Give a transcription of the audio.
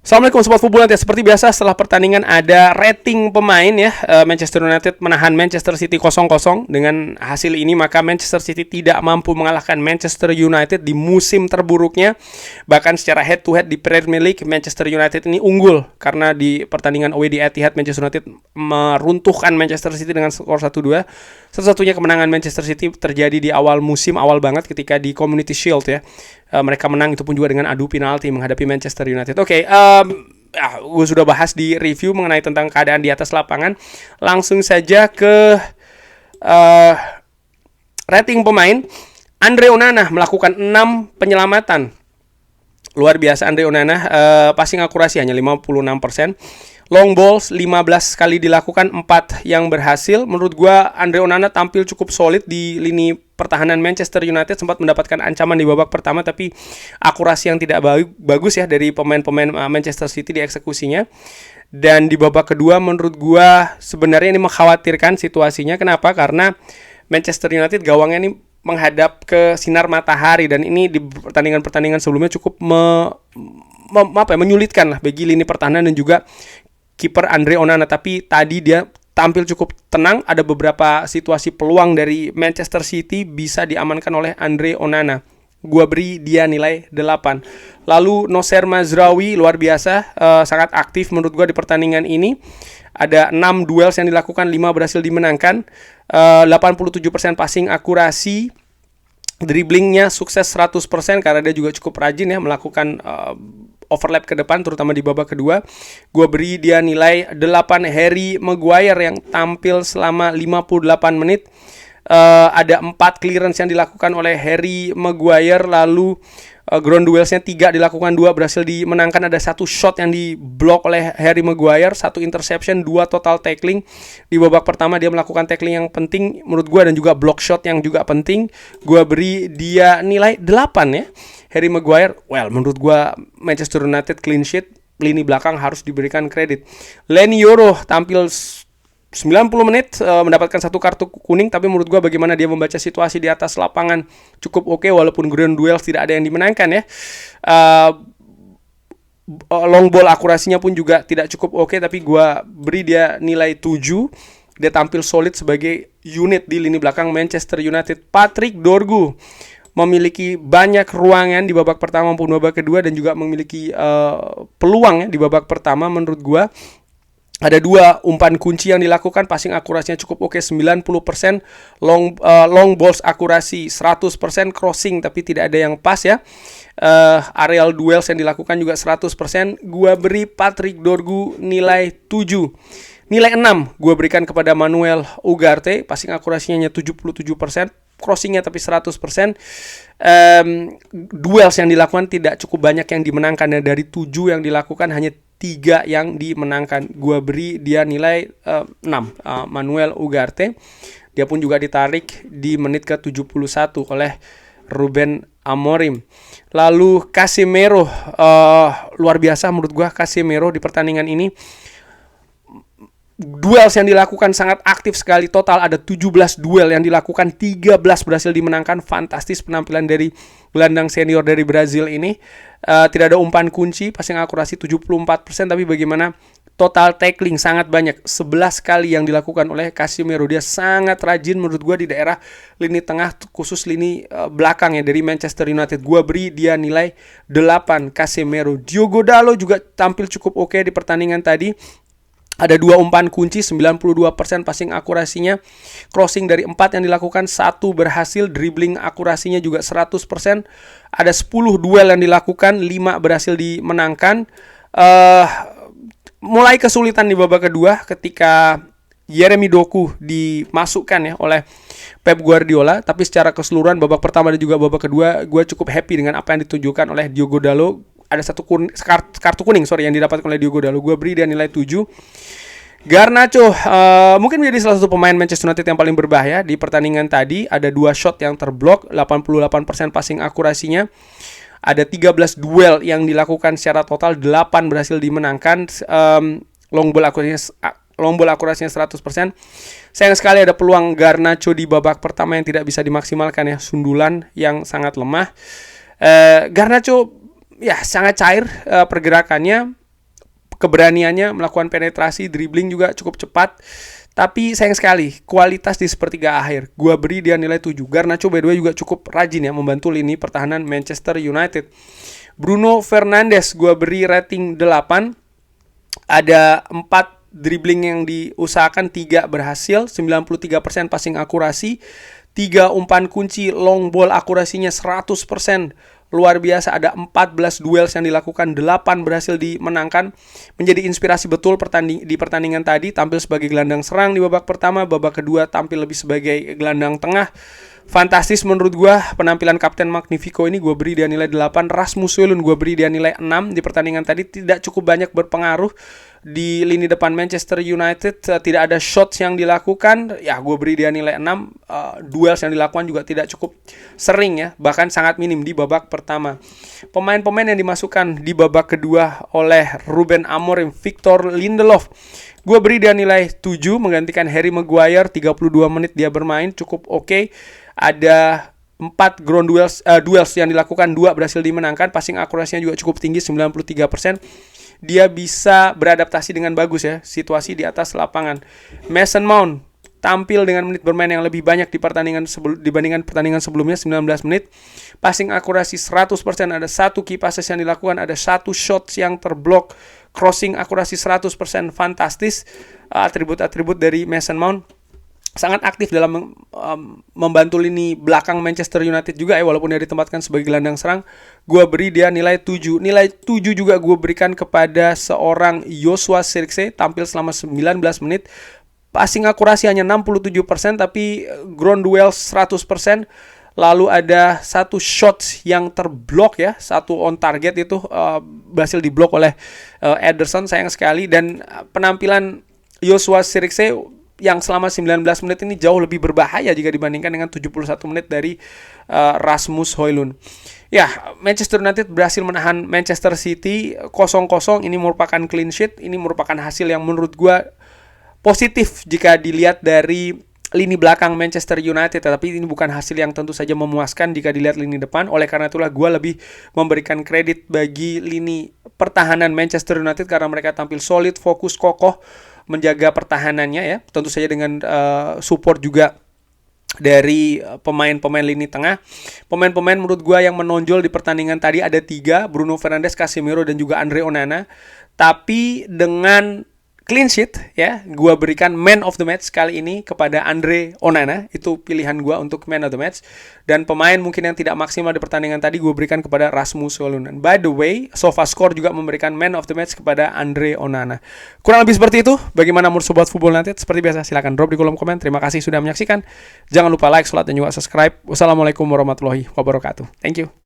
Assalamualaikum Sobat Football. Ya, seperti biasa setelah pertandingan ada rating pemain ya. Manchester United menahan Manchester City 0-0. Dengan hasil ini maka Manchester City tidak mampu mengalahkan Manchester United di musim terburuknya. Bahkan secara head to head di Premier League Manchester United ini unggul karena di pertandingan away di Etihad Manchester United meruntuhkan Manchester City dengan skor 1-2. Satu-satunya kemenangan Manchester City terjadi di awal musim, awal banget ketika di Community Shield ya. Mereka menang itu pun juga dengan adu penalti menghadapi Manchester United. Oke, gue sudah bahas di review mengenai tentang keadaan di atas lapangan. Langsung saja ke rating pemain. Andre Onana melakukan 6 penyelamatan. Luar biasa Andre Onana, passing akurasi hanya 56%. Long balls 15 kali dilakukan, 4 yang berhasil. Menurut gue Andre Onana tampil cukup solid di lini pertahanan Manchester United. Sempat mendapatkan ancaman di babak pertama, tapi akurasi yang tidak bagus ya dari pemain-pemain Manchester City di eksekusinya. Dan di babak kedua menurut gue sebenarnya ini mengkhawatirkan situasinya. Kenapa? Karena Manchester United gawangnya ini menghadap ke sinar matahari. Dan ini di pertandingan-pertandingan sebelumnya cukup menyulitkan lah bagi lini pertahanan dan juga kiper Andre Onana. Tapi tadi dia tampil cukup tenang. Ada beberapa situasi peluang dari Manchester City bisa diamankan oleh Andre Onana. Gua beri dia nilai 8. Lalu Nocer Mazraoui luar biasa, sangat aktif menurut gua di pertandingan ini. Ada 6 duels yang dilakukan, 5 berhasil dimenangkan. 87% passing akurasi. Dribblingnya sukses 100% karena dia juga cukup rajin ya melakukan overlap ke depan terutama di babak kedua. Gue beri dia nilai 8. Harry Maguire yang tampil selama 58 menit. Ada 4 clearance yang dilakukan oleh Harry Maguire. Lalu ground duelsnya 3 dilakukan, 2 berhasil dimenangkan. Ada 1 shot yang diblok oleh Harry Maguire, 1 interception, 2 total tackling. Di babak pertama dia melakukan tackling yang penting menurut gue dan juga block shot yang juga penting. Gue beri dia nilai 8 ya. Harry Maguire, menurut gue Manchester United clean sheet, lini belakang harus diberikan kredit. Leny Yoro tampil 90 menit, mendapatkan 1 kartu kuning, tapi menurut gue bagaimana dia membaca situasi di atas lapangan cukup oke, walaupun ground duels tidak ada yang dimenangkan ya. Long ball akurasinya pun juga tidak cukup oke, tapi gue beri dia nilai 7. Dia tampil solid sebagai unit di lini belakang Manchester United. Patrick Dorgu memiliki banyak ruangan di babak pertama maupun babak kedua dan juga memiliki peluang ya di babak pertama. Menurut gue ada 2 umpan kunci yang dilakukan, passing akurasinya cukup oke 90%, long balls akurasi 100%, crossing tapi tidak ada yang pas ya. Aerial duels yang dilakukan juga 100%. Gua beri Patrick Dorgu nilai 7. Nilai 6 gua berikan kepada Manuel Ugarte, passing akurasinya hanya 77%, crossingnya tapi 100%. Duels yang dilakukan tidak cukup banyak yang dimenangkan ya. Dari 7 yang dilakukan hanya 3 yang dimenangkan. Gua beri dia nilai 6. Manuel Ugarte. Dia pun juga ditarik di menit ke-71 oleh Ruben Amorim. Lalu Casemiro, luar biasa menurut gua Casemiro di pertandingan ini. Duels yang dilakukan sangat aktif sekali. Total ada 17 duel yang dilakukan, 13 berhasil dimenangkan. Fantastis penampilan dari gelandang senior dari Brazil ini. Tidak ada umpan kunci, passing akurasi 74%, tapi bagaimana total tackling sangat banyak, 11 kali yang dilakukan oleh Casemiro. Dia sangat rajin menurut gue di daerah lini tengah, khusus lini belakang ya dari Manchester United. Gue beri dia nilai 8 Casemiro. Diogo Dalot juga tampil cukup oke di pertandingan tadi. Ada 2 umpan kunci, 92% passing akurasinya. Crossing dari 4 yang dilakukan, 1 berhasil. Dribbling akurasinya juga 100%. Ada 10 duel yang dilakukan, 5 berhasil dimenangkan. Mulai kesulitan di babak kedua ketika Jeremy Doku dimasukkan ya oleh Pep Guardiola. Tapi secara keseluruhan babak pertama dan juga babak kedua gue cukup happy dengan apa yang ditunjukkan oleh Diogo Dalot. Ada 1 kartu kuning yang didapatkan oleh Diogo Dalot. Gue beri dia nilai 7. Garnacho mungkin menjadi salah satu pemain Manchester United yang paling berbahaya di pertandingan tadi. Ada 2 shot yang terblok, 88% passing akurasinya. Ada 13 duel yang dilakukan secara total, 8 berhasil dimenangkan. Long ball akurasinya 100%. Sayang sekali ada peluang Garnacho di babak pertama yang tidak bisa dimaksimalkan ya. Sundulan yang sangat lemah. Garnacho ya sangat cair pergerakannya. keberaniannya melakukan penetrasi, dribbling juga cukup cepat. Tapi sayang sekali, kualitas di sepertiga akhir. Gua beri dia nilai 7. Garnacho by the way juga cukup rajin ya membantu lini pertahanan Manchester United. Bruno Fernandes gua beri rating 8. Ada 4 dribbling yang diusahakan, 3 berhasil, 93% passing akurasi, 3 umpan kunci, long ball akurasinya 100%. Luar biasa, ada 14 duels yang dilakukan, 8 berhasil dimenangkan. Menjadi inspirasi betul di pertandingan tadi. Tampil sebagai gelandang serang di babak pertama, babak kedua tampil lebih sebagai gelandang tengah. Fantastis menurut gue penampilan Kapten Magnifico ini. Gue beri dia nilai 8. Rasmus Højlund gue beri dia nilai 6. Di pertandingan tadi tidak cukup banyak berpengaruh di lini depan Manchester United. Tidak ada shots yang dilakukan, ya gue beri dia nilai 6. Duels yang dilakukan juga tidak cukup sering ya, bahkan sangat minim di babak pertama. Pemain-pemain yang dimasukkan di babak kedua oleh Ruben Amorim, Victor Lindelof, gue beri dia nilai 7, menggantikan Harry Maguire. 32 menit dia bermain, cukup oke. Ada 4 ground duels yang dilakukan, 2 berhasil dimenangkan. Passing akurasinya juga cukup tinggi, 93%. Dia bisa beradaptasi dengan bagus ya situasi di atas lapangan. Mason Mount tampil dengan menit bermain yang lebih banyak dibandingkan pertandingan sebelumnya, 19 menit. Passing akurasi 100%, ada 1 key passes yang dilakukan, ada 1 shots yang terblok. Crossing akurasi 100%, fantastis. Atribut-atribut dari Mason Mount. Sangat aktif dalam membantu lini belakang Manchester United juga ya, walaupun dia ditempatkan sebagai gelandang serang. Gue beri dia nilai 7. Nilai 7 juga gue berikan kepada seorang Joshua Zirkzee, tampil selama 19 menit. Passing akurasi hanya 67%, tapi ground duel 100%. Lalu ada 1 shots yang terblok ya, 1 on target itu berhasil diblok oleh Ederson, sayang sekali. Dan penampilan Joshua Zirkzee yang selama 19 menit ini jauh lebih berbahaya jika dibandingkan dengan 71 menit dari Rasmus Højlund. Ya, Manchester United berhasil menahan Manchester City 0-0. Ini merupakan clean sheet. Ini merupakan hasil yang menurut gue positif jika dilihat dari lini belakang Manchester United. Tapi ini bukan hasil yang tentu saja memuaskan jika dilihat lini depan. Oleh karena itulah gue lebih memberikan kredit bagi lini pertahanan Manchester United karena mereka tampil solid, fokus, kokoh menjaga pertahanannya ya, tentu saja dengan support juga dari pemain-pemain lini tengah. Pemain-pemain menurut gue yang menonjol di pertandingan tadi ada 3, Bruno Fernandes, Casemiro, dan juga Andre Onana. Tapi dengan clean sheet ya, gue berikan man of the match kali ini kepada Andre Onana. Itu pilihan gue untuk man of the match. Dan pemain mungkin yang tidak maksimal di pertandingan tadi gue berikan kepada Rasmus Højlund. By the way, SofaScore juga memberikan man of the match kepada Andre Onana. Kurang lebih seperti itu. Bagaimana menurut Sobat Football United? Seperti biasa silahkan drop di kolom komen. Terima kasih sudah menyaksikan. Jangan lupa like, share, dan juga subscribe. Wassalamualaikum warahmatullahi wabarakatuh. Thank you.